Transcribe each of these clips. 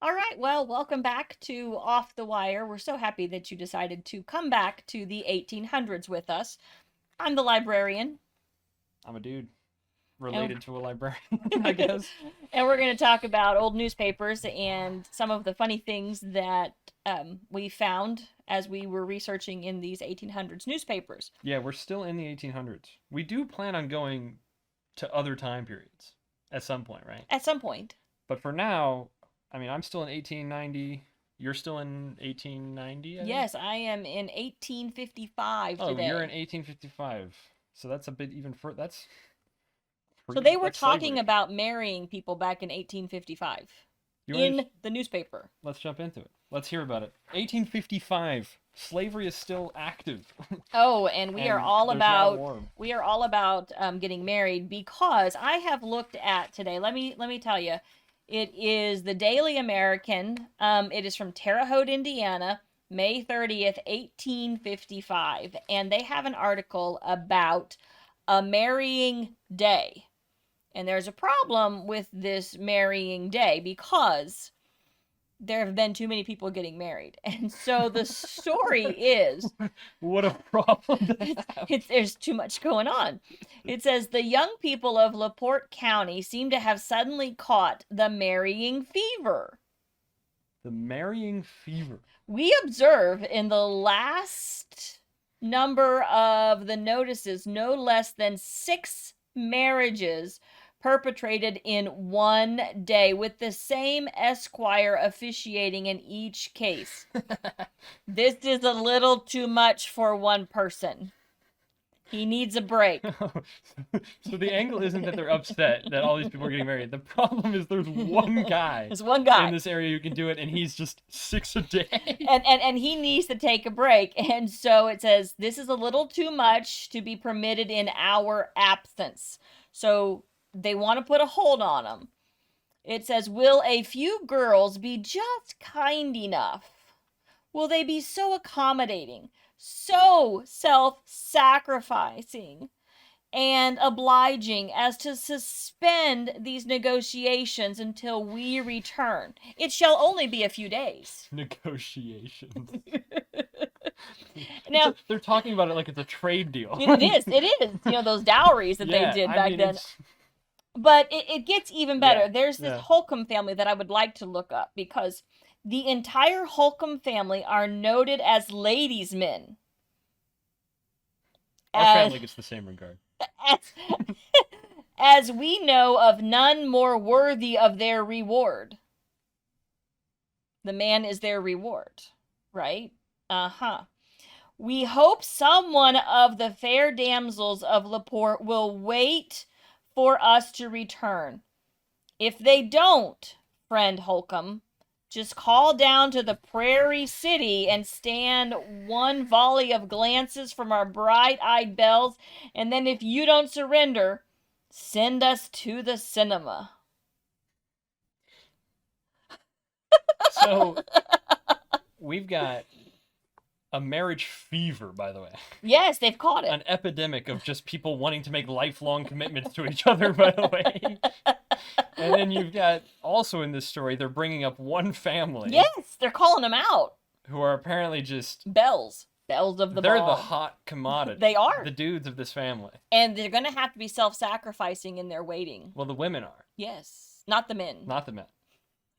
All right, well, welcome back to Off the Wire. We're so happy that you decided to come back to the 1800s with us. I'm the librarian, I'm a dude and related to a librarian, I guess. and we're going to talk about old newspapers and some of the funny things that we found as we were researching in these 1800s newspapers. Yeah, we're still in the 1800s. We do plan on going to other time periods at some point, right? At some point, But for now, I mean, I'm still in 1890. You're still in 1890, I think? yes, I am in 1855 Oh, you're in today. 1855. So that's a bit even further. That's So they were that's talking slavery. about marrying people back in 1855 You want to in the newspaper. Let's jump into it. Let's hear about it. 1855. Slavery is still active, Oh, and we are and all there's not a about war. getting married because I have looked at today. Let me tell you, it is the Daily American. It is from Terre Haute, Indiana, May 30th, 1855, and they have an article about a marrying day. And there's a problem with this marrying day because there have been too many people getting married. And so the story is What a problem to have. there's too much going on. It says the young people of LaPorte County seem to have suddenly caught the marrying fever. The marrying fever. We observe in the last number of the notices no less than 6 marriages perpetrated in one day, with the same esquire officiating in each case. This is a little too much for one person. He needs a break. So the angle isn't that they're upset that all these people are getting married. The problem is there's one guy There's one in guy. this area who can do it, and he's just 6 a day. And he needs to take a break. And so it says this is a little too much to be permitted in our absence. So they want to put a hold on him. It says, will a few girls be just kind enough? Will they be so accommodating, so self-sacrificing, and obliging as to suspend these negotiations until we return? It shall only be a few days. Negotiations. Now, They're talking about it like it's a trade deal. it is. Those dowries that they Yeah, did I back mean, then. But it gets even better. yeah, There's this yeah. Holcomb family that I would like to look up because the entire Holcomb family are noted as ladies' men. Our As, family gets the same regard. as, as we know of none more worthy of their reward. The man is their reward, right? Uh-huh. We hope someone of the fair damsels of Laporte will wait for us to return. If they don't, friend Holcomb, just call down to the Prairie City and stand one volley of glances from our bright-eyed belles, and then if you don't surrender, send us to the cinema. So we've got a marriage fever, by the way. Yes, they've caught it. An epidemic of just people wanting to make lifelong commitments to each other, by the way. And then you've got also in this story, they're bringing up one family. Yes, they're calling them out. Who are apparently just. Bells of the They're ball. the hot commodity. They are. The dudes of this family. And they're going to have to be self-sacrificing in their waiting. Well, the women are. Yes, not the men. Not the men.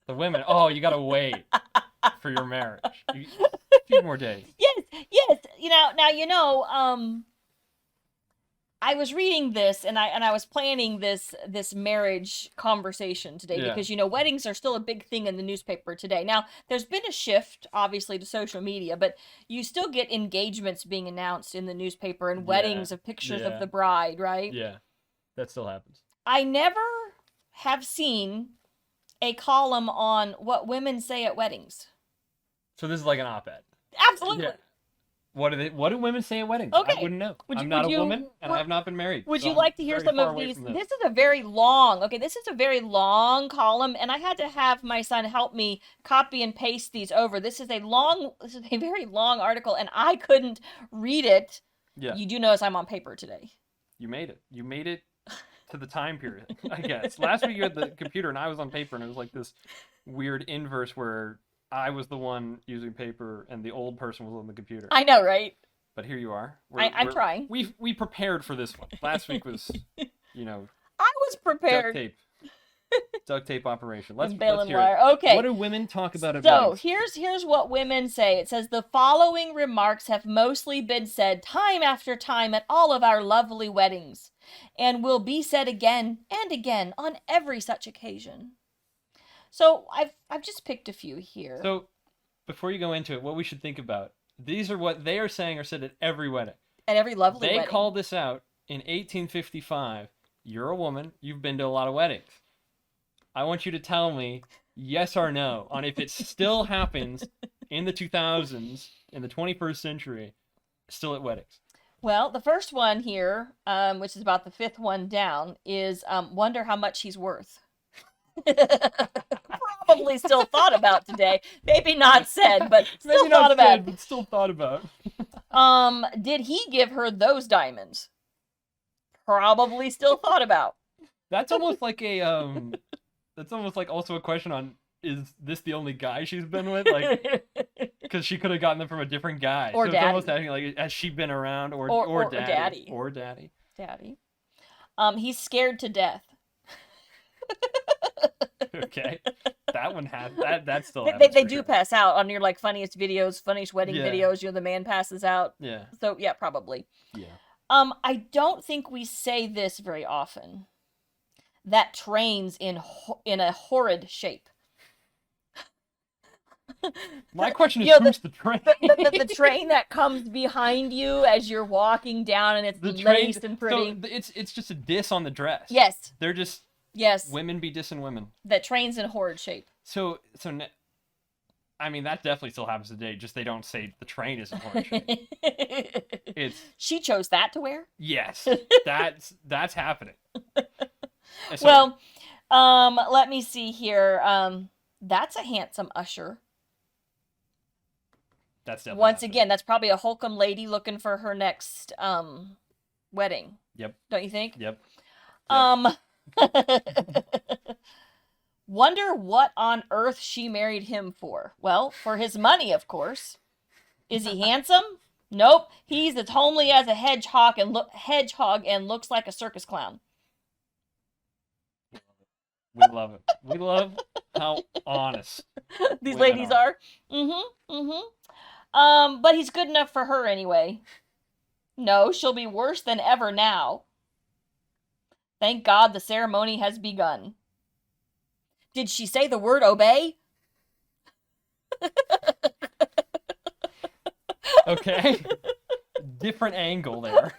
The women, oh, you gotta wait for your marriage. A few more days. Yes. I was reading this and I was planning this marriage conversation today Yeah. because weddings are still a big thing in the newspaper today. Now, there's been a shift obviously to social media, but you still get engagements being announced in the newspaper and weddings of pictures Yeah. of the bride, right? Yeah, that still happens. I never have seen a column on what women say at weddings. So this is like an op-ed. Absolutely. Yeah. What do women say at weddings? Okay. I wouldn't know. Would I'm you- not would a you- woman, and I have not been married. Would so you I'm like to hear very some far of away these? from this. This is a very long, this is a very long column, and I had to have my son help me copy and paste these over. This is a very long article, and I couldn't read it. Yeah. You do notice I'm on paper today. You made it. You made it to the time period, I guess. Last week you had the computer, and I was on paper, and it was like this weird inverse where I was the one using paper and the old person was on the computer. I know, right? But here you are. I'm trying. We prepared for this one. Last week was, you know, I was prepared. Duct tape operation. Let's Balin hear wire. it. Okay. What do women talk about at So weddings? here's what women say. It says the following remarks have mostly been said time after time at all of our lovely weddings, and will be said again and again on every such occasion. So I've just picked a few here. So before you go into it, what we should think about. These are what they are saying are said at every wedding. At every lovely wedding. They called this out in 1855. You're a woman. You've been to a lot of weddings. I want you to tell me yes or no on if it still happens in the 2000s, in the 21st century, still at weddings. Well, the first one here, which is about the fifth one down, is wonder how much he's worth. Probably still thought about today. Maybe not said, but still thought about. But still thought about. Did he give her those diamonds? Probably still thought about. That's almost like a That's almost like also a question on, is this the only guy she's been with? Like, because she could have gotten them from a different guy. Or so daddy. It's almost asking, like, has she been around? Or daddy. Or daddy. Daddy. He's scared to death. Okay. That one has, that still They do pass out on your, like, funniest videos, funniest wedding videos. You know, the man passes out. Yeah. So, yeah, probably. Yeah. I don't think we say this very often. That train's in a horrid shape. My question is, who's the train? The train that comes behind you as you're walking down, and it's laced and pretty. So it's just a diss on the dress. Yes. They're just women be dissing women. That train's in horrid shape. I mean, that definitely still happens today. Just they don't say the train is in horrid shape. She chose that to wear? Yes, that's happening. So, well, let me see here. That's a handsome usher. That's definitely Once happening. again, that's probably a Holcomb lady looking for her next wedding. Yep. Don't you think? Yep. Wonder what on earth she married him for. Well, for his money, of course. Is he handsome? Nope. He's as homely as a hedgehog and looks like a circus clown. We love it. We love how honest these ladies are. But he's good enough for her anyway. No, she'll be worse than ever now. Thank God the ceremony has begun. Did she say the word obey? Okay. Different angle there.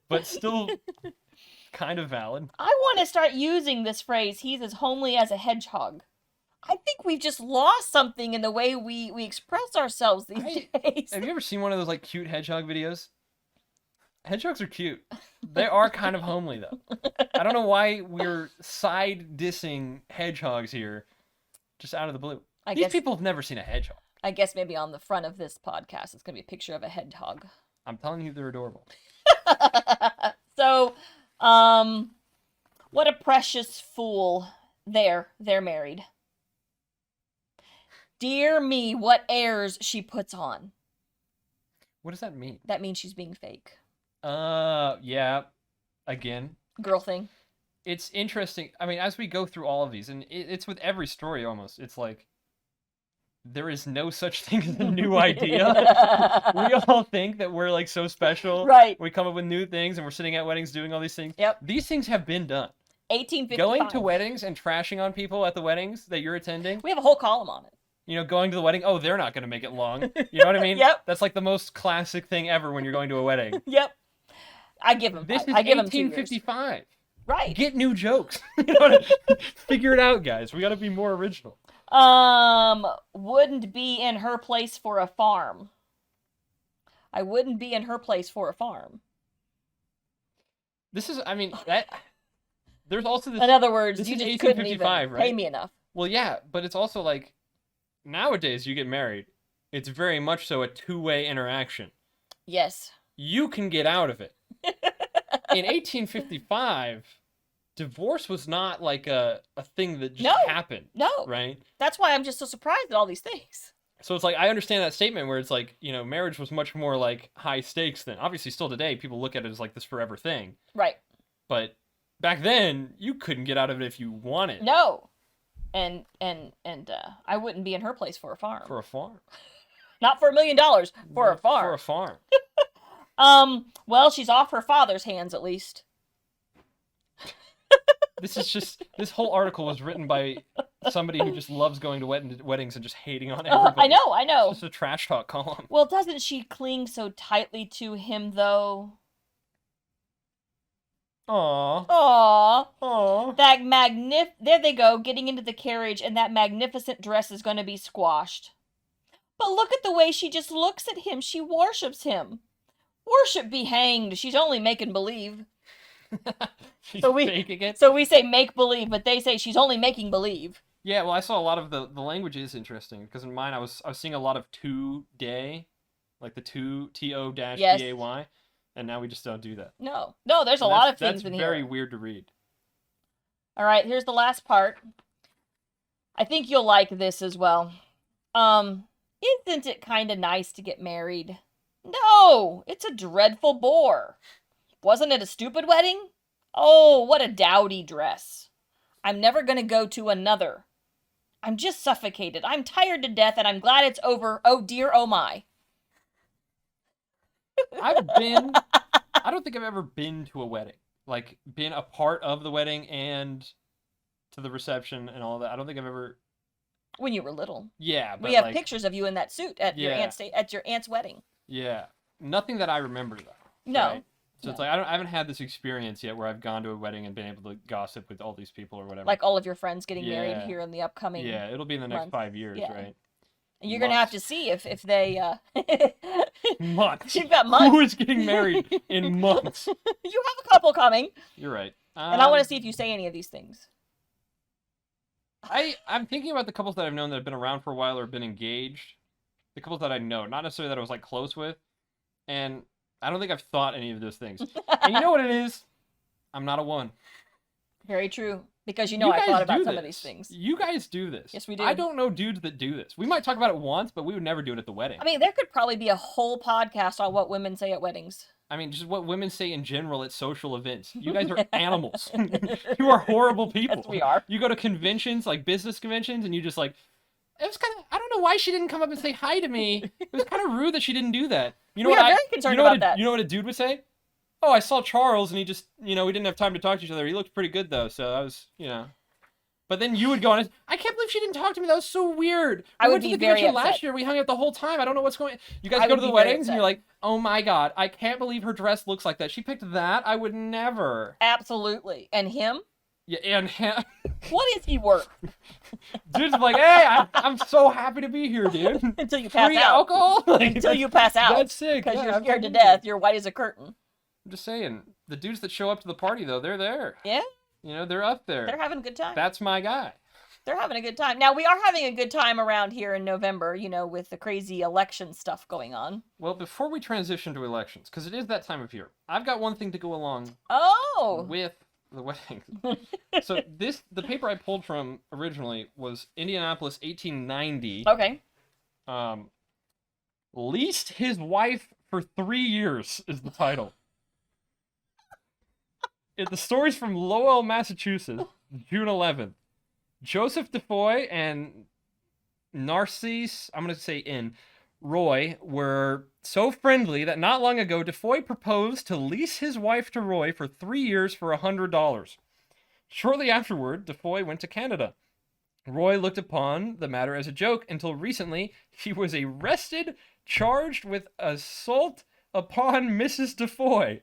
But still kind of valid. I want to start using this phrase, he's as homely as a hedgehog. I think we've just lost something in the way we express ourselves these days. Have you ever seen one of those, like, cute hedgehog videos? Hedgehogs are cute. They are kind of homely, though. I don't know why we're side dissing hedgehogs here, just out of the blue. These people have never seen a hedgehog. I guess maybe on the front of this podcast, it's going to be a picture of a hedgehog. I'm telling you, they're adorable. So, what a precious fool. They're married. Dear me, what airs she puts on. What does that mean? That means she's being fake. Yeah. Again. Girl thing. It's interesting. I mean, as we go through all of these, and it's with every story almost, it's like, there is no such thing as a new idea. We all think that we're, like, so special. Right. We come up with new things, and we're sitting at weddings doing all these things. Yep. These things have been done. 1855. Going to weddings and trashing on people at the weddings that you're attending. We have a whole column on it. You know, going to the wedding, oh, they're not going to make it long. You know what I mean? Yep. That's like the most classic thing ever when you're going to a wedding. Yep. I give them. This is I give 1855. Right. Get new jokes. You know figure it out, guys. We got to be more original. Wouldn't be in her place for a farm. I wouldn't be in her place for a farm. This is, I mean, that. There's also this. In other words, this you is just couldn't even right? pay me enough. Well, yeah, but it's also like, nowadays you get married, it's very much so a two-way interaction. Yes. You can get out of it. In 1855, divorce was not like a thing that just No. happened, No. right? That's why I'm just so surprised at all these things. So it's like I understand that statement where it's like, marriage was much more like high stakes than obviously still today people look at it as like this forever thing. Right. But back then you couldn't get out of it if you wanted. No. And I wouldn't be in her place for a farm. For a farm. Not for $1 million, for a farm. For a farm. Well, she's off her father's hands at least. This whole article was written by somebody who just loves going to weddings and just hating on everybody. I know. It's just a trash talk column. Well, doesn't she cling so tightly to him, though? Aww. Aww. Aww. There they go, getting into the carriage, and that magnificent dress is going to be squashed. But look at the way she just looks at him. She worships him. Worship be hanged. She's only making believe. She's faking it. So we say make believe, but they say she's only making believe. Yeah, well, I saw a lot of the language is interesting because in mine I was seeing a lot of to-day, like the TO-DAY, Yes. and now we just don't do that. No, there's a lot of things in here. That's very weird to read. All right, here's the last part. I think you'll like this as well. Isn't it kind of nice to get married? No, it's a dreadful bore. Wasn't it a stupid wedding? Oh, what a dowdy dress. I'm never going to go to another. I'm just suffocated. I'm tired to death, and I'm glad it's over. Oh dear, oh my. I don't think I've ever been to a wedding. Like, been a part of the wedding and to the reception and all that. I don't think I've ever... When you were little. Yeah, but we have pictures of you in that suit at your aunt's wedding. Yeah. Nothing that I remember, though. No. Right? So it's like, I haven't had this experience yet where I've gone to a wedding and been able to gossip with all these people or whatever. Like all of your friends getting married here in the upcoming Yeah, it'll be in the next 5 years, right? And you're going to have to see if they... Months. You've got months. Who is getting married in months? You have a couple coming. You're right. And I want to see if you say any of these things. I'm thinking about the couples that I've known that have been around for a while or been engaged. The couples that I know, not necessarily that I was like close with. And I don't think I've thought any of those things. And you know what it is? I'm not a woman. Very true. Because I thought about some of these things. You guys do this. Yes, we do. I don't know dudes that do this. We might talk about it once, but we would never do it at the wedding. I mean, there could probably be a whole podcast on what women say at weddings. I mean, just what women say in general at social events. You guys are animals. You are horrible people. Yes, we are. You go to conventions, like business conventions, and you just like, it was kind of, I don't know why she didn't come up and say hi to me. It was kind of rude that she didn't do that. You know we what are very concerned about that. You know what a dude would say? Oh, I saw Charles, and he just, we didn't have time to talk to each other. He looked pretty good, though, so I was, But then you would go on, I can't believe she didn't talk to me. That was so weird. I would be very upset. Last year. We hung out the whole time. I don't know what's going on. You guys go to the weddings, and you're like, oh my God, I can't believe her dress looks like that. She picked that? I would never. Absolutely. And him? Yeah, and him. What is he worth? Dude's like, hey, I'm so happy to be here, dude. Until you pass Free out. alcohol? Until you pass out. That's sick. Because you're scared to death. You're white as a curtain. I'm just saying, the dudes that show up to the party, though, they're there. Yeah? They're up there. They're having a good time. That's my guy. They're having a good time. Now, we are having a good time around here in November, with the crazy election stuff going on. Well, before we transition to elections, because it is that time of year, I've got one thing to go along with the wedding. So the paper I pulled from originally was Indianapolis 1890. Okay. Leased his wife for 3 years is the title. The story's from Lowell, Massachusetts, June 11th. Joseph DeFoy and Narcisse, I'm going to say Roy, were so friendly that not long ago, DeFoy proposed to lease his wife to Roy for 3 years for $100. Shortly afterward, DeFoy went to Canada. Roy looked upon the matter as a joke until recently he was arrested, charged with assault upon Mrs. DeFoy.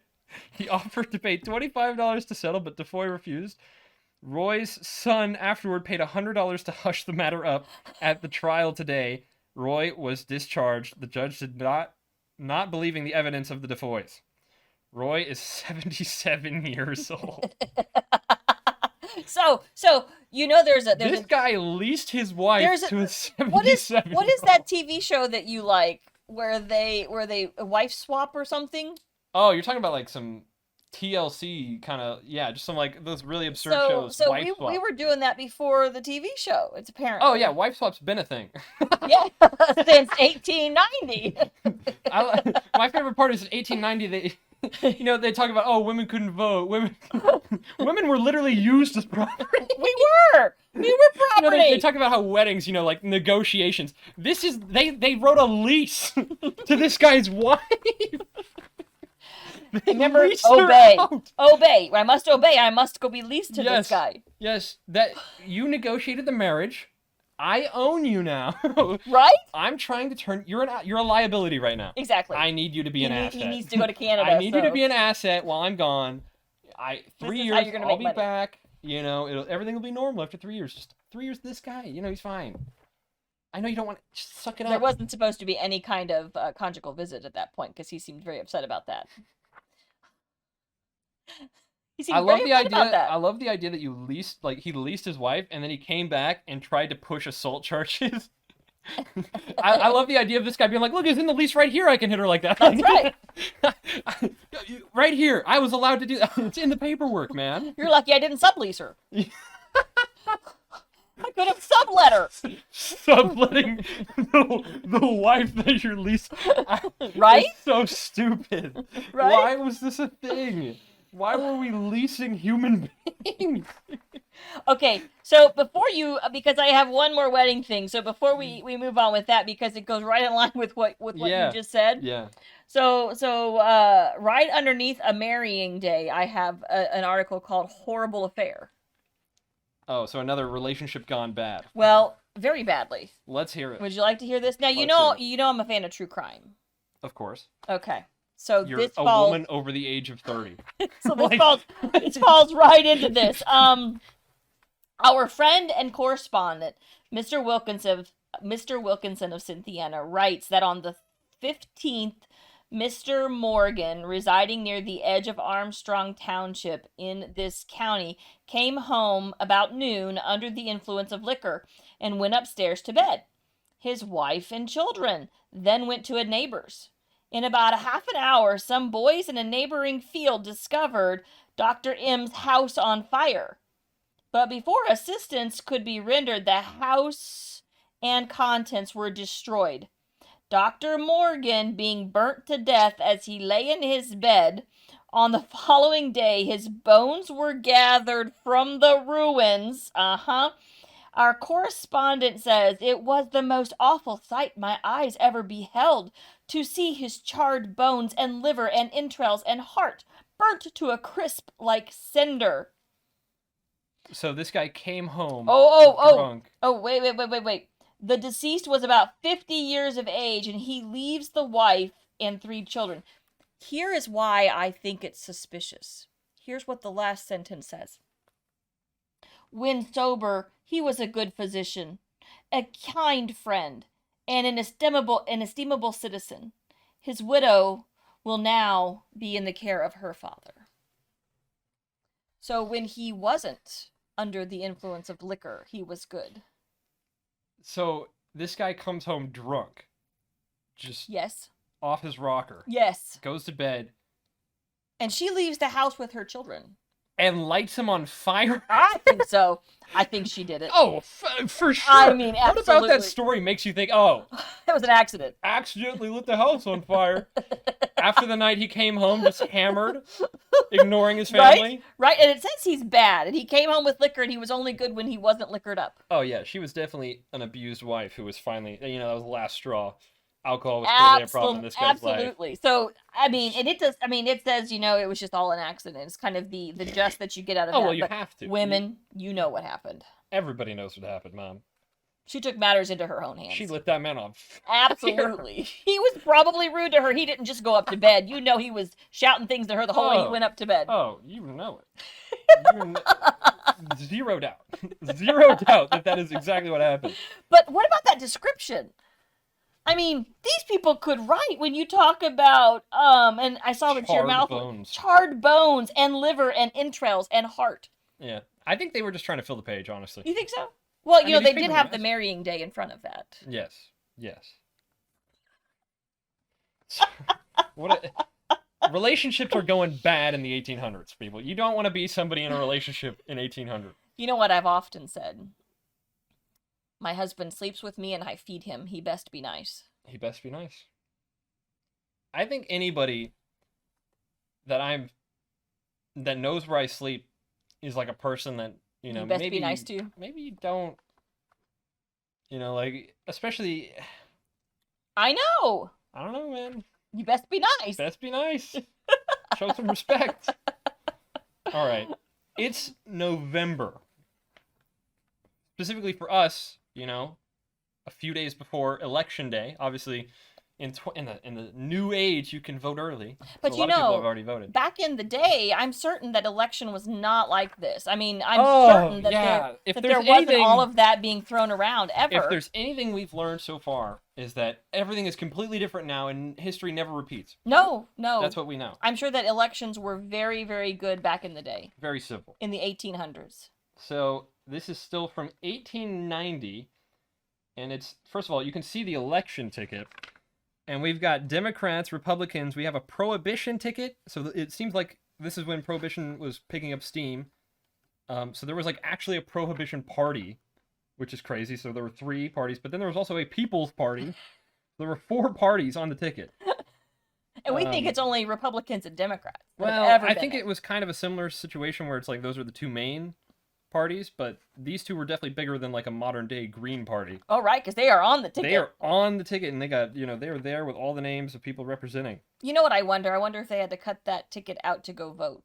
He offered to pay $25 to settle, but DeFoy refused. Roy's son afterward paid $100 to hush the matter up at the trial today. Roy was discharged. The judge did not believing the evidence of the DeFoys. Roy is 77 years old. So there's this guy leased his wife to a 77. What is that TV show that you like where they wife swap or something? Oh, you're talking about like some TLC kind of, yeah, just some like those really absurd So shows. so Wife we Swap. were doing that before the TV show. It's apparently. Oh yeah, Wife Swap's been a thing. Yeah, since 1890. My favorite part is in 1890 they talk about, oh, women couldn't vote. Women were literally used as property. We were property. They talk about how weddings, like negotiations. They wrote a lease to this guy's wife. Remember, leased her obey. out. Obey. I must obey. I must go be leased to this guy. Yes, that you negotiated the marriage. I own you now. Right? I'm trying to turn. You're a liability right now. Exactly. I need you to be an asset. He needs to go to Canada. I need you to be an asset while I'm gone. 3 is years. how you're gonna I'll make be money. back. Everything will be normal after 3 years. Just 3 years. This guy. He's fine. I know you don't want to just suck it up. There wasn't supposed to be any kind of conjugal visit at that point because he seemed very upset about that. I love the idea that you leased, like, he leased his wife and then he came back and tried to push assault charges. I love the idea of this guy being like, look, it's in the lease right here. I can hit her like that. That's right. Right here. I was allowed to do that. It's in the paperwork, man. You're lucky I didn't sublease her. I could have sublet her. Subletting the wife that you're leasing. Right? It's so stupid. Right? Why was this a thing? Why were we leasing human beings? Okay, so because I have one more wedding thing, so before we move on with that, because it goes right in line with what you just said. Yeah. So right underneath a marrying day, I have an article called "Horrible Affair." Oh, so another relationship gone bad. Well, very badly. Let's hear it. Would you like to hear this? Now you Let's know I'm a fan of true crime. Of course. Okay. So You're this a falls, woman over the age of 30. So this falls right into this. Our friend and correspondent, Mr. Wilkinson of Cynthiana, writes that on the 15th, Mr. Morgan, residing near the edge of Armstrong Township in this county, came home about noon under the influence of liquor and went upstairs to bed. His wife and children then went to a neighbor's. In about a half an hour, some boys in a neighboring field discovered Dr. M's house on fire. But before assistance could be rendered, the house and contents were destroyed. Dr. Morgan being burnt to death as he lay in his bed. On the following day, his bones were gathered from the ruins. Our correspondent says, it was the most awful sight my eyes ever beheld, to see his charred bones and liver and entrails and heart burnt to a crisp like cinder. So this guy came home drunk. Wait. The deceased was about 50 years of age, and he leaves the wife and 3 children. Here is why I think it's suspicious. Here's what the last sentence says. When sober, he was a good physician, a kind friend, and an estimable citizen. His widow will now be in the care of her father. So when he wasn't under the influence of liquor, he was good. So this guy comes home drunk. Just yes. Off his rocker. Yes. Goes to bed. And she leaves the house with her children. And lights him on fire? I think so. I think she did it. Oh, for sure. I mean, absolutely. What about that story makes you think, oh... It was an accident. Accidentally lit the house on fire. After the night he came home just hammered, ignoring his family. Right, and it says he's bad. And he came home with liquor and he was only good when he wasn't liquored up. Oh, yeah. She was definitely an abused wife who was finally... that was the last straw. Alcohol was clearly a problem in this guy's life. Absolutely. So, I mean, and it does, it says, it was just all an accident. It's kind of the just that you get out of that. Oh, well, you have to. Women, you know what happened. Everybody knows what happened, Mom. She took matters into her own hands. She lit that man on fire. Absolutely. He was probably rude to her. He didn't just go up to bed. He was shouting things to her the whole way he went up to bed. Oh, you know it. Zero doubt. Zero doubt that is exactly what happened. But what about that description? I mean, these people could write when you talk about, and I saw that your mouth, charred bones and liver and entrails and heart. Yeah. I think they were just trying to fill the page, honestly. You think so? Well, they did have the marrying day in front of that. Yes. Relationships are going bad in the 1800s, people. You don't want to be somebody in a relationship in 1800. You know what I've often said? My husband sleeps with me and I feed him. He best be nice. He best be nice. I think anybody that knows where I sleep is like a person that, you know, You best maybe be nice to. maybe you don't, you know, like, especially, I know. I don't know, man. You best be nice. Best be nice. Show some respect. All right. It's November. Specifically for us, you know, a few days before Election Day. Obviously, in the new age, you can vote early. But So a you lot of people know, have already voted. back in the day, I'm certain that election was not like this. I mean, I'm Oh, certain that yeah. If that there's there wasn't anything- all of that being thrown around ever. If there's anything we've learned so far, is that everything is completely different now, and history never repeats. No. That's what we know. I'm sure that elections were very, very good back in the day, Very simple. in the 1800s. So this is still from 1890, and it's, first of all, you can see the election ticket, and we've got Democrats, Republicans. We have a prohibition ticket, so it seems like this is when prohibition was picking up steam. So there was like actually a prohibition party, which is crazy. So there were 3 parties, but then there was also a People's Party. There were 4 parties on the ticket. And we think it's only Republicans and Democrats. that have Well, ever I been think in. it was kind of a similar situation where it's like those are the 2 main parties, but these 2 were definitely bigger than like a modern day Green Party. Oh, right, because they are on the ticket. They are on the ticket, and they got, you know, they were there with all the names of people representing. You know what I wonder? I wonder if they had to cut that ticket out to go vote.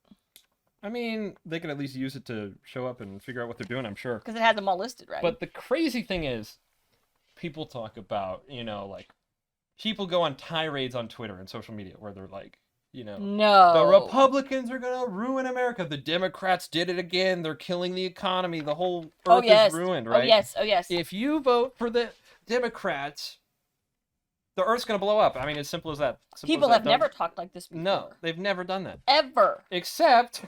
I mean, they could at least use it to show up and figure out what they're doing, I'm sure. Because it has them all listed, right? But the crazy thing is, people talk about, you know, like, people go on tirades on Twitter and social media where they're like, you know, no. the Republicans are going to ruin America. The Democrats did it again. They're killing the economy. The whole earth is ruined, right? Oh, yes. If you vote for the Democrats, the earth's going to blow up. I mean, as simple as that. Simple People as that. have never talked like this before. No, they've never done that. Ever. Except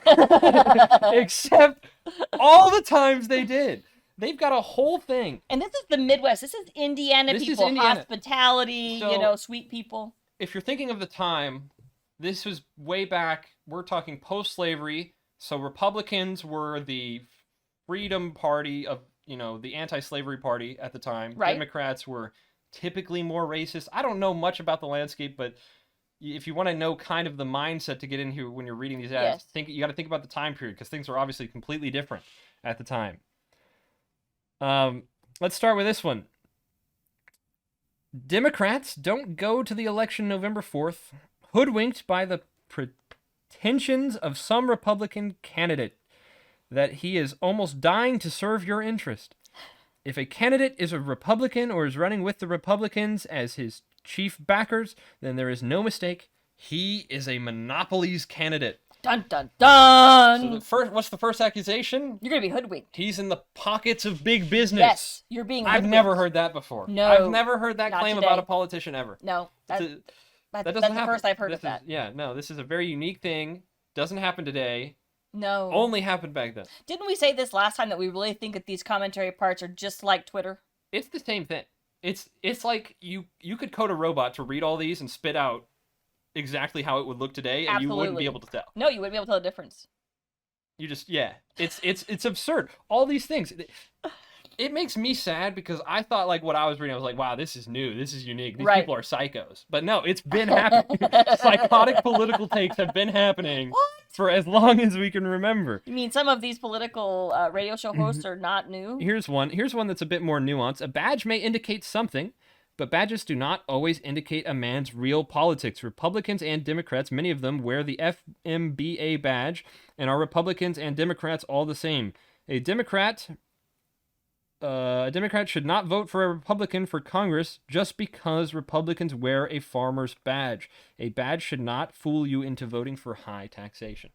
all the times they did. They've got a whole thing. And this is the Midwest. This is Indiana This is people. Indiana. Hospitality, So- you know, sweet people. If you're thinking of the time, this was way back. We're talking post-slavery. So Republicans were the Freedom Party of, you know, the anti-slavery party at the time. Right. Democrats were typically more racist. I don't know much about the landscape, but if you want to know kind of the mindset to get in here when you're reading these ads, Yes. you got to think about the time period, because things are obviously completely different at the time. Let's start with this one. Democrats don't go to the election November 4th, hoodwinked by the pretensions of some Republican candidate that he is almost dying to serve your interest. If a candidate is a Republican or is running with the Republicans as his chief backers, then there is no mistake. He is a monopolies candidate. Dun, dun, dun. So what's the first accusation? You're going to be hoodwinked. He's in the pockets of big business. Yes, you're being I've hoodwinked. never heard that before. No, I've never heard that not claim today. about a politician ever. No, that's That that's doesn't the happen. first I've heard This of that. is, yeah, no, this is a very unique thing. Doesn't happen today. No. Only happened back then. Didn't we say this last time that we really think that these commentary parts are just like Twitter? It's the same thing. It's like you could code a robot to read all these and spit out exactly how it would look today, and you wouldn't be Absolutely. able to tell. No, you wouldn't be able to tell the difference. You just, yeah, it's absurd. All these things. It makes me sad, because I thought, like, what I was reading, I was like, wow, this is new, this is unique. These Right. people are psychos. But no, it's been happening. Psychotic political takes have been happening What? for as long as we can remember. You mean some of these political radio show hosts are not new? Here's one that's a bit more nuanced. A badge may indicate something, but badges do not always indicate a man's real politics. Republicans and Democrats, many of them, wear the FMBA badge, and are Republicans and Democrats all the same. A Democrat should not vote for a Republican for Congress just because Republicans wear a farmer's badge. A badge should not fool you into voting for high taxation.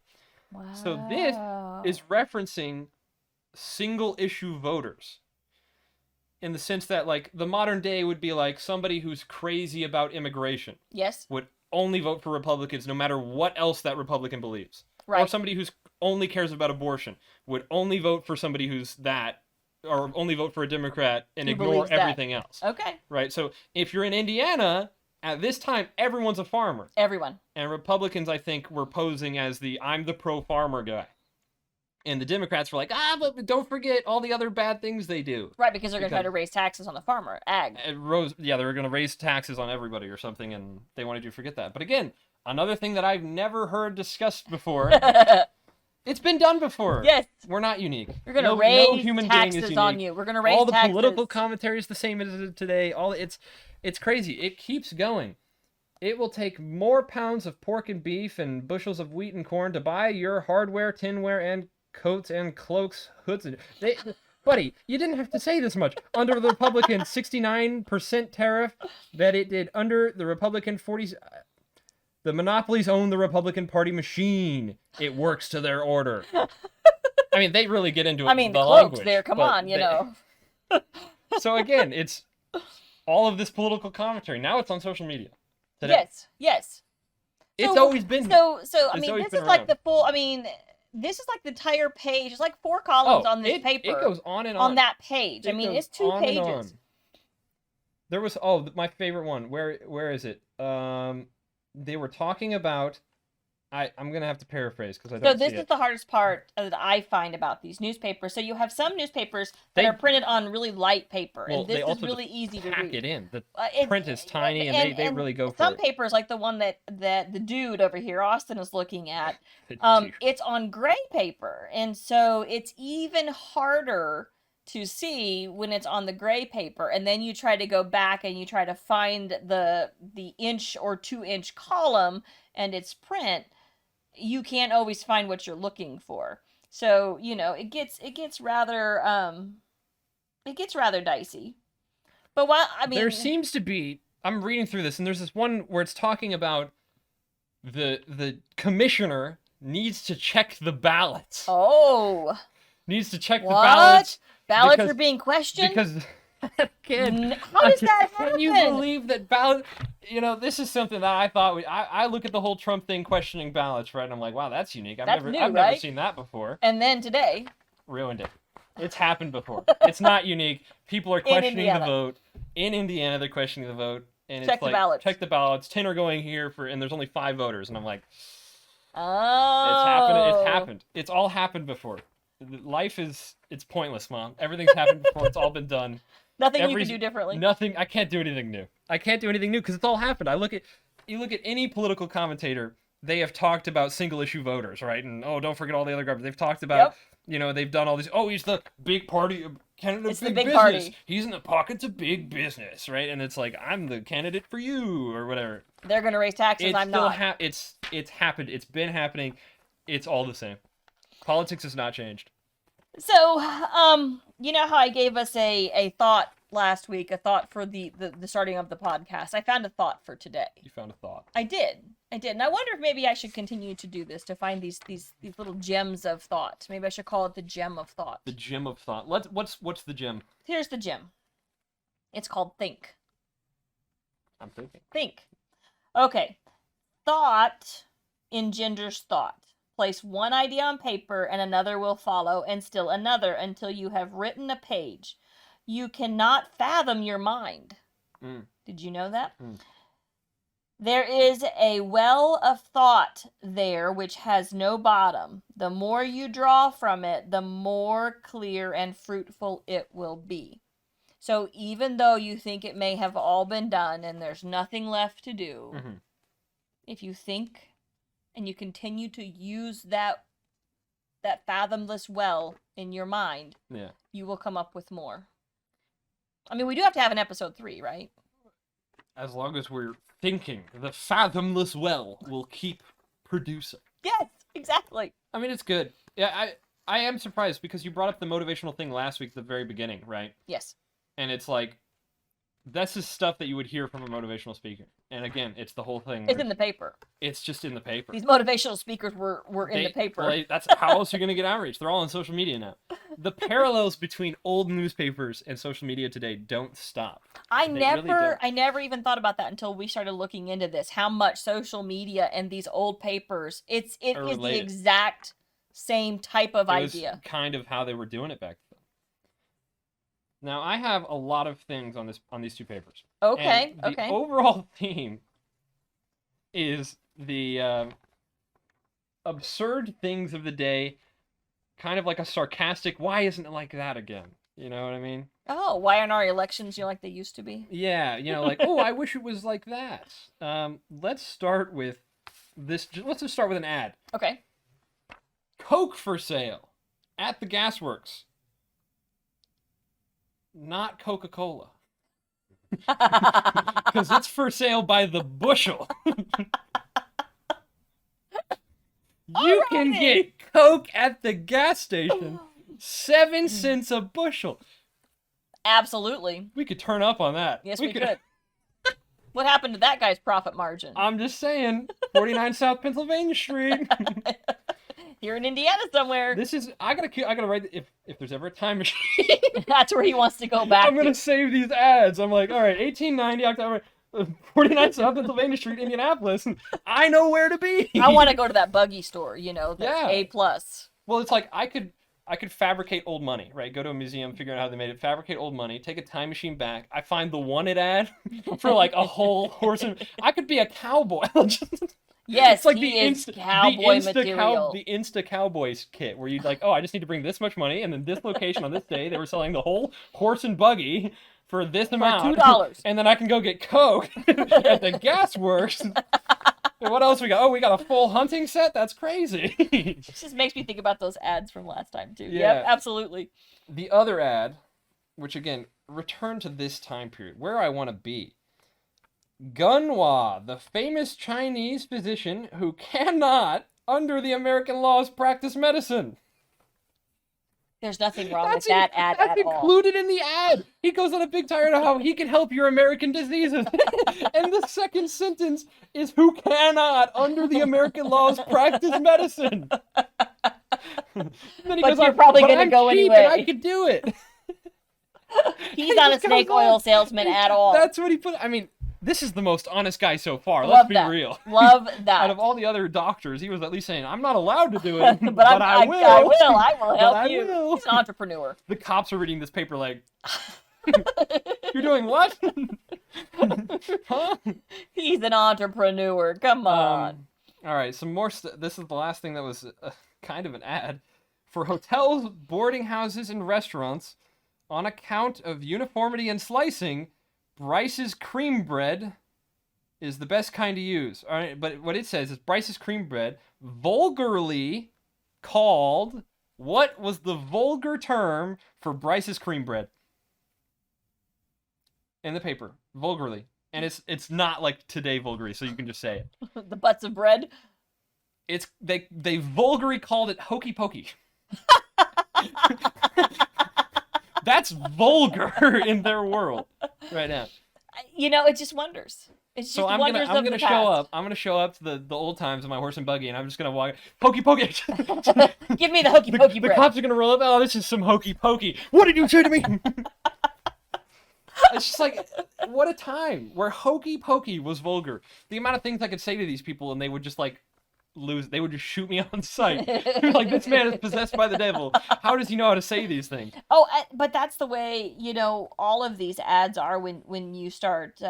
Wow. So this is referencing single issue voters, in the sense that, like, the modern day would be like somebody who's crazy about immigration Yes, would only vote for Republicans no matter what else that Republican believes. right. Or somebody who's only cares about abortion would only vote for somebody who's that, or only vote for a Democrat and Who ignore believes that. everything else. Okay. Right? So if you're in Indiana, At this time, everyone's a farmer. Everyone. And Republicans, I think, were posing as the I'm the pro-farmer guy. And the Democrats were like, but don't forget all the other bad things they do. Right, because they're going to try to raise taxes on the farmer, ag. They were going to raise taxes on everybody or something, and they wanted you to forget that. But again, another thing that I've never heard discussed before. It's been done before. Yes. We're not unique. We're going to raise taxes on you. We're going to raise taxes. All the political commentary is the same as today. It's crazy. It keeps going. It will take more pounds of pork and beef and bushels of wheat and corn to buy your hardware, tinware, and coats and cloaks, hoods. Buddy, you didn't have to say this much. Under the Republican 69% tariff that it did under the Republican 40... The monopolies own the Republican Party machine. It works to their order. I mean, they really get into it. The cloaks there, come on, you know. So again, it's all of this political commentary. Now it's on social media. Today. Yes. It's always been here. So this is like the full, this is like the entire page. It's like 4 columns on this paper. It goes on and on. On that page. It's 2 pages. There was, my favorite one. Where is it? They were talking about, I'm going to have to paraphrase because I don't see it. So this is the hardest part that I find about these newspapers. So you have some newspapers that are printed on really light paper, and this is really easy to read. Pack it in. The print is tiny, and they really go for it. Some papers, like the one that the dude over here, Austin, is looking at, it's on gray paper, and so it's even harder to see when it's on the gray paper, and then you try to go back and you try to find the 1 or 2 inch column and its print. You can't always find what you're looking for, so it gets rather dicey. But there seems to be, I'm reading through this, and there's this one where it's talking about the commissioner needs to check the ballots. Needs to check the ballots. Ballots are being questioned? Because, how does that happen? Can you believe that ballot... this is something that I thought... I look at the whole Trump thing questioning ballots, right? And I'm like, wow, that's unique. I've never seen that before. And then today... Ruined it. It's happened before. It's not unique. People are questioning the vote. In Indiana, they're questioning the vote. And check the ballots. Check the ballots. 10 are going here, and there's only 5 voters. And I'm like... Oh. It's happened. It's all happened before. Life is, it's pointless, Mom. Everything's happened before. It's all been done. Nothing you can do differently. Nothing. I can't do anything new. Because it's all happened. You look at any political commentator, they have talked about single issue voters, right? And don't forget all the other garbage. They've talked about, they've done all these. Oh, he's the big party candidate of big business. Party. He's in the pockets of big business, right? And it's like, I'm the candidate for you or whatever. They're gonna raise taxes. I'm not. It's happened. It's been happening. It's all the same. Politics has not changed. So, you know how I gave us a thought last week, a thought for the starting of the podcast. I found a thought for today. You found a thought. I did. And I wonder if maybe I should continue to do this, to find these little gems of thought. Maybe I should call it the gem of thought. The gem of thought. What's the gem? Here's the gem. It's called think. I'm thinking. Think. Okay. Thought engenders thought. Place one idea on paper and another will follow, and still another, until you have written a page. You cannot fathom your mind. Did you know that? There is a well of thought there which has no bottom. The more you draw from it, the more clear and fruitful it will be. So even though you think it may have all been done and there's nothing left to do, if you think and you continue to use that fathomless well in your mind, you will come up with more. We do have to have an episode 3, right? As long as we're thinking, the fathomless well will keep producing. Yes, exactly. It's good. Yeah, I am surprised because you brought up the motivational thing last week at the very beginning, right? Yes. And it's like, this is stuff that you would hear from a motivational speaker. And again, it's the whole thing. It's in the paper. It's just in the paper. These motivational speakers were in the paper. Well, that's how else you're going to get outreach. They're all on social media now. The parallels between old newspapers and social media today don't stop. I never even thought about that until we started looking into this. How much social media and these old papers, it is the exact same type of idea. It was kind of how they were doing it back then. Now I have a lot of things on these two papers. Okay, And the okay. overall theme is the absurd things of the day, kind of like a sarcastic, why isn't it like that again? You know what I mean? Oh, why aren't our elections like they used to be? Yeah, like, oh, I wish it was like that. Let's start with this. Let's just start with an ad. Okay. Coke for sale at the gasworks. Not Coca-Cola. Because it's for sale by the bushel. You can get Coke at the gas station 7 cents a bushel. Absolutely. We could turn up on that. Yes, we could. What happened to that guy's profit margin? I'm just saying, 49 South Pennsylvania Street. Here in Indiana somewhere. This is I gotta write if there's ever a time machine. That's where he wants to go back. I'm gonna save these ads. I'm like, all right, 1890 October, 49 South Pennsylvania Street, Indianapolis. I know where to be. I want to go to that buggy store. That's Yeah. A+. Well, it's like I could fabricate old money, right? Go to a museum, figure out how they made it, fabricate old money, take a time machine back. I find the wanted ad for like a whole horse. I could be a cowboy. Yes, it's like he is cowboy material. The Insta Cowboys kit, where you'd like, oh, I just need to bring this much money, and then this location on this day, they were selling the whole horse and buggy for this amount. For $2. And then I can go get Coke at the gasworks. And what else we got? Oh, we got a full hunting set? That's crazy. It just makes me think about those ads from last time, too. Yeah. Yep, absolutely. The other ad, which again, return to this time period, where I want to be. Gunhua, the famous Chinese physician who cannot, under the American laws, practice medicine. There's nothing wrong with that ad at all. That's included in the ad. He goes on a big tirade of how he can help your American diseases. And the second sentence is who cannot, under the American laws, practice medicine. Then he But goes you're on, probably "But gonna I'm go cheap anyway." and I could do it. He's not a snake oil salesman at all. That's what he put. I mean, this is the most honest guy so far. Love Let's be that. real. Love that. Out of all the other doctors, he was at least saying, I'm not allowed to do it, but I will. I will help I you. will. He's an entrepreneur. The cops are reading this paper like, you're doing what? Huh? He's an entrepreneur. Come on. All right, some more. This is the last thing that was kind of an ad. For hotels, boarding houses, and restaurants, on account of uniformity and slicing, Bryce's cream bread is the best kind to use. All right, but what it says is Bryce's cream bread, vulgarly called. What was the vulgar term for Bryce's cream bread? In the paper, vulgarly, and it's not like today vulgarly, so you can just say it. The butts of bread. It's they vulgarly called it hokey pokey. That's vulgar in their world right now. It just wonders. It's just So I'm wonders gonna of the show past. up. I'm gonna show up to the old times on my horse and buggy, and I'm just gonna walk hokey pokey. Give me the hokey pokey The bread. cops are gonna roll up. Oh, this is some hokey pokey. What did you say to me? It's just like, what a time where hokey pokey was vulgar. The amount of things I could say to these people, and they would just like lose. They would just shoot me on sight. Like, this man is possessed by the devil. How does he know how to say these things? Oh, but that's the way all of these ads are when you start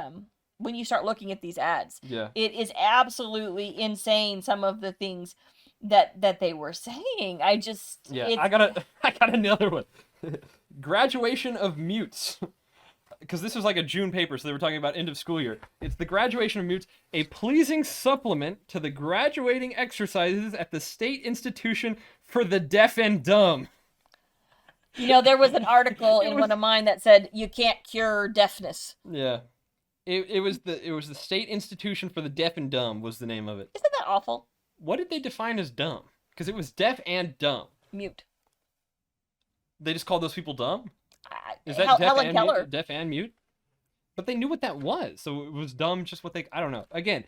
looking at these ads. Yeah. It is absolutely insane, some of the things that they were saying. I got another one. Graduation of mutes. Because this was like a June paper, so they were talking about end of school year. It's the graduation of mutes, a pleasing supplement to the graduating exercises at the State Institution for the Deaf and Dumb. There was an article in one of mine that said you can't cure deafness. Yeah. It was the State Institution for the Deaf and Dumb was the name of it. Isn't that awful? What did they define as dumb? Because it was deaf and dumb. Mute. They just called those people dumb? Is that Helen Keller? Deaf and mute? But they knew what that was, so it was dumb. Just what I don't know. Again,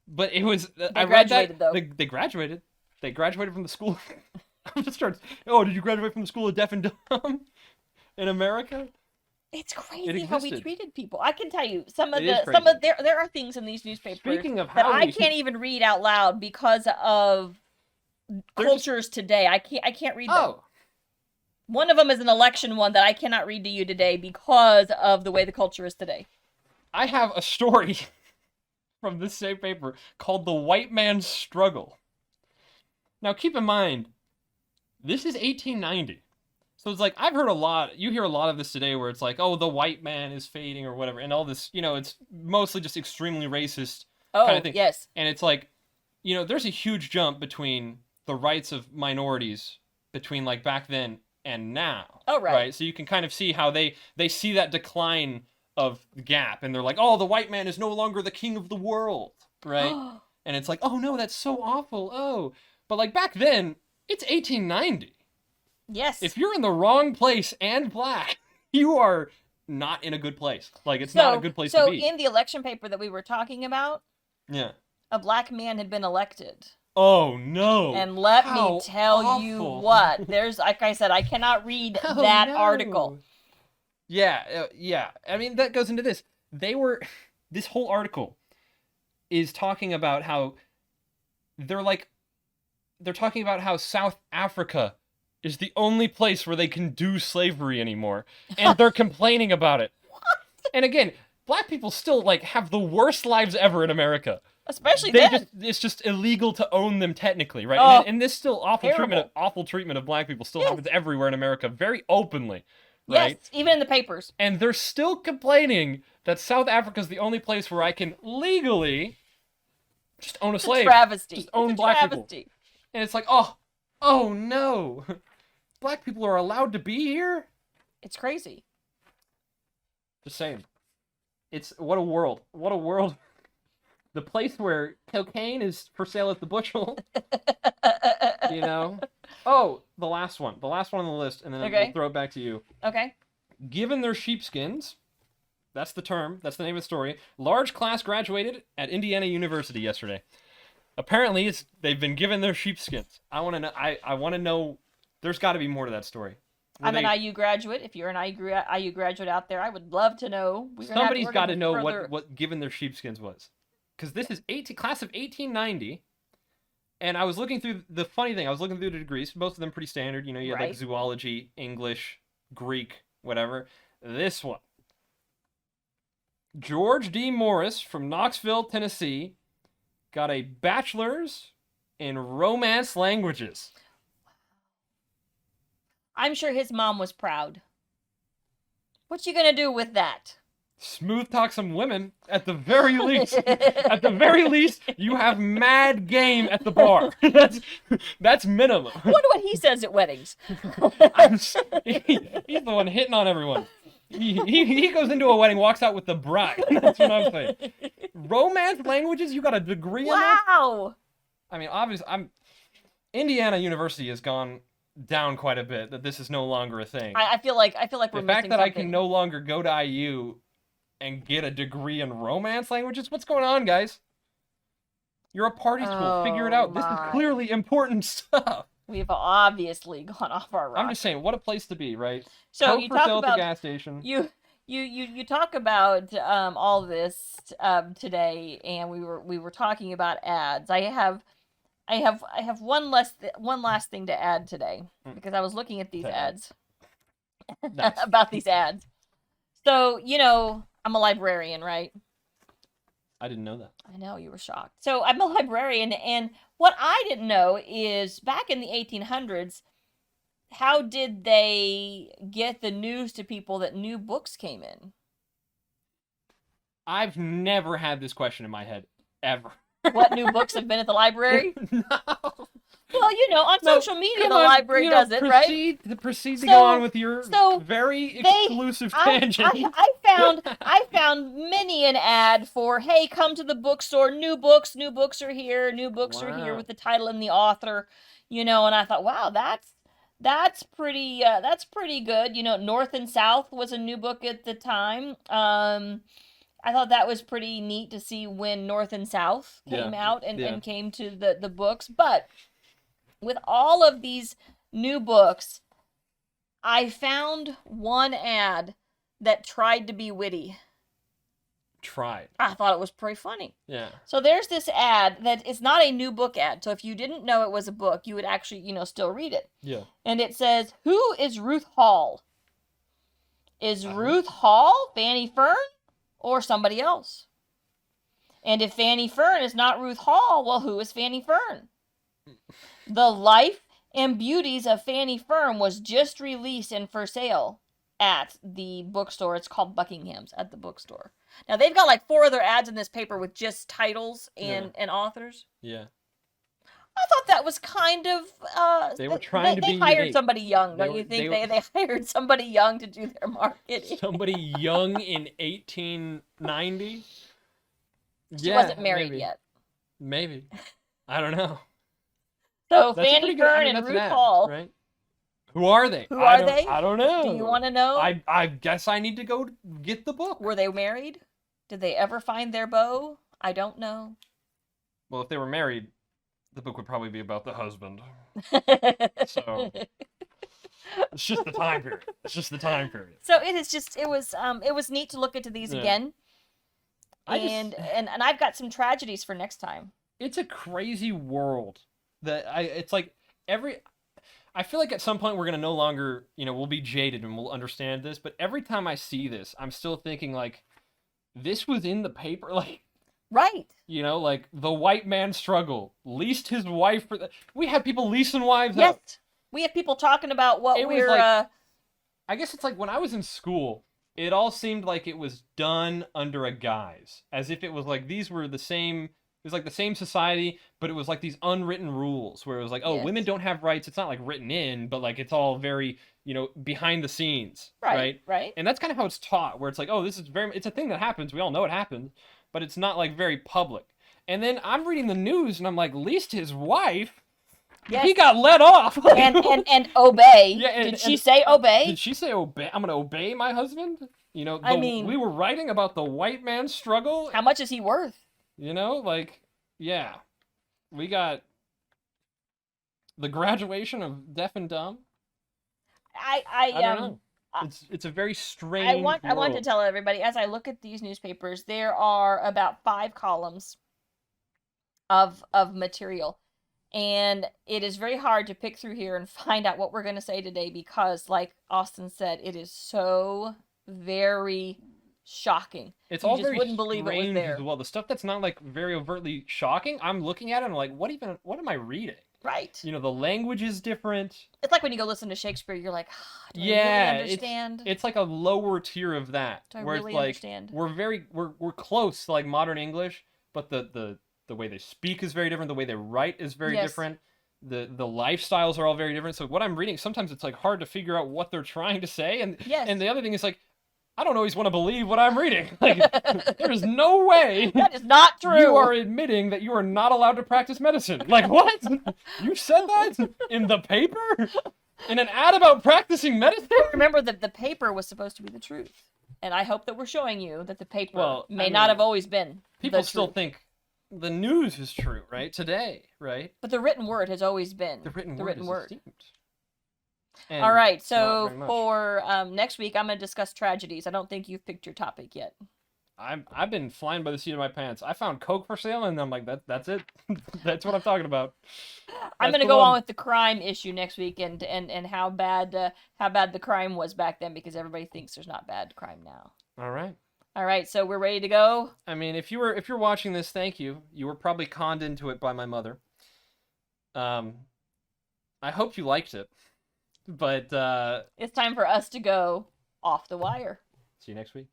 but it was. I read that though. they graduated. They graduated from the school. I'm just starting. Oh, did you graduate from the school of deaf and dumb in America? It's crazy how we treated people. I can tell you there are things in these newspapers that I can't even read out loud because of cultures today. I can't read them. One of them is an election one that I cannot read to you today because of the way the culture is today. I have a story from this same paper called The White Man's Struggle. Now, keep in mind, this is 1890. So it's like, I've heard a lot, you hear a lot of this today where it's like, oh, the white man is fading or whatever, and all this, it's mostly just extremely racist kind of thing. Yes. And it's like, there's a huge jump between the rights of minorities between like back then and now. Oh, right. So you can kind of see how they see that decline of the gap, and they're like, oh, the white man is no longer the king of the world, right? And it's like, oh no, that's so awful. Oh, but like back then, it's 1890. Yes. If you're in the wrong place and black, you are not in a good place. Like, it's not a good place to be. So in the election paper that we were talking about, yeah, a black man had been elected. Oh no! And let me tell you what, there's, like I said, I cannot read that article. Yeah. I mean, that goes into this. This whole article is talking about how they're talking about how South Africa is the only place where they can do slavery anymore, and they're complaining about it. What? And again, black people still have the worst lives ever in America. Especially then. It's just illegal to own them technically, right? Oh, and this still awful treatment of black people still happens everywhere in America, very openly, right? Yes, even in the papers. And they're still complaining that South Africa is the only place where I can legally just own a slave. Travesty. Just own black people. And it's like, oh no. Black people are allowed to be here? It's crazy. Just saying. What a world. What a world. The place where cocaine is for sale at the bushel. Oh, the last one. The last one on the list, and then we'll throw it back to you. Okay. Given their sheepskins, that's the term, that's the name of the story, large class graduated at Indiana University yesterday. Apparently, they've been given their sheepskins. I want to know. I want to know. There's got to be more to that story. I'm an IU graduate. If you're an IU graduate out there, I would love to know. Somebody's got to know what given their sheepskins was, because this is class of 1890, and I was looking through the funny thing. I was looking through the degrees. Most of them pretty standard. You had like zoology, English, Greek, whatever. This one, George D. Morris from Knoxville, Tennessee, got a bachelor's in Romance languages. I'm sure his mom was proud. What you gonna do with that? Smooth talk some women, at the very least. At the very least, you have mad game at the bar. That's minimum. I wonder what he says at weddings. He's the one hitting on everyone. He goes into a wedding, walks out with the bride. That's what I'm saying. Romance languages? You got a degree in that? Wow. I mean, obviously, Indiana University has gone down quite a bit. That this is no longer a thing. I feel like we're the fact missing that something. I can no longer go to IU and get a degree in Romance languages. What's going on, guys? You're a party school. Figure it out. This is clearly important stuff. We've obviously gone off our rock. I'm just saying, what a place to be, right? So Coke you for talk sale about at the gas station. You talk about all this today, and we were talking about ads. I have one last thing to add today, because I was looking at these ads. Nice. About these ads. So, I'm a librarian, right? I didn't know that. I know, you were shocked. So I'm a librarian, and what I didn't know is back in the 1800s, how did they get the news to people that new books came in? I've never had this question in my head, ever. What new books have been at the library? No. Well, on social media, the library does it, right? Proceed to go on with your very exclusive tangent. I found many an ad for, hey, come to the bookstore, new books are here with the title and the author, and I thought, wow, that's pretty good. North and South was a new book at the time. I thought that was pretty neat to see when North and South came out and came to the books. But with all of these new books, I found one ad that tried to be witty. tried. I thought it was pretty funny. Yeah. So there's this ad that is not a new book ad. So if you didn't know it was a book, you would actually, still read it. Yeah. And it says, "Who is Ruth Hall? Is Ruth Hall Fanny Fern or somebody else? And if Fanny Fern is not Ruth Hall, well, who is Fanny Fern? The Life and Beauties of Fanny Fern was just released and for sale at the bookstore. It's called Buckingham's at the bookstore." Now, they've got like 4 other ads in this paper with just titles and authors. Yeah. I thought that was kind of... they were trying to be They hired unique. somebody young, don't you think? They hired somebody young to do their marketing. Somebody young in 1890? She wasn't married yet. Maybe. I don't know. So, Fanny Fern and Ruth Hall. Right? Who are they? Who are they? I don't know. Do you want to know? I guess I need to go get the book. Were they married? Did they ever find their beau? I don't know. Well, if they were married, the book would probably be about the husband. So it's just the time period. It's just the time period. So it was neat to look into these again. And I've got some tragedies for next time. It's a crazy world it's like I feel like at some point we're going to no longer, we'll be jaded and we'll understand this, but every time I see this, I'm still thinking like this was in the paper, like right. Like the white man struggle, leased his wife for we have people leasing wives yes. out. We have people talking about what we're I guess it's like when I was in school, it all seemed like it was done under a guise, as if it was like these were the same. It was like the same society, but it was like these unwritten rules where it was like, oh, women don't have rights. It's not like written in, but like it's all very, behind the scenes, right? Right. And that's kind of how it's taught, where it's like, oh, it's a thing that happens. We all know it happens, but it's not like very public. And then I'm reading the news and I'm like, leased his wife. Yes. He got let off. and obey. Yeah, did she say obey? Did she say obey? I'm gonna obey my husband. We were writing about the white man's struggle. How much is he worth? Yeah. We got the graduation of deaf and dumb. I don't know. It's a very strange I want world. to tell everybody, as I look at these newspapers, there are about 5 columns of material. And it is very hard to pick through here and find out what we're going to say today because, like Austin said, it is so very shocking. It's you all just very wouldn't believe it was there. As well. The stuff that's not like very overtly shocking, I'm looking at it and I'm like, what am I reading? Right. The language is different. It's like when you go listen to Shakespeare, you're like, do I really understand? It's like a lower tier of that. Do I where really it's like, understand? We're close to like modern English, but the way they speak is very different. The way they write is very different. The lifestyles are all very different. So what I'm reading, sometimes it's like hard to figure out what they're trying to say. And the other thing is like, I don't always want to believe what I'm reading. Like, there is no way that is not true. You are admitting that you are not allowed to practice medicine. Like, what? You said that in the paper? In an ad about practicing medicine? Remember that the paper was supposed to be the truth. And I hope that we're showing you that the paper may not have always been people still think the news is true, right? Today, right? But the written word has always been the written word. All right, so for next week, I'm going to discuss tragedies. I don't think you've picked your topic yet. I've been flying by the seat of my pants. I found Coke for sale, and I'm like, that's it. That's what I'm talking about. I'm going to go on with the crime issue next week and how bad the crime was back then, because everybody thinks there's not bad crime now. All right, so we're ready to go. I mean, if you're watching this, thank you. You were probably conned into it by my mother. I hope you liked it. But it's time for us to go off the wire. See you next week.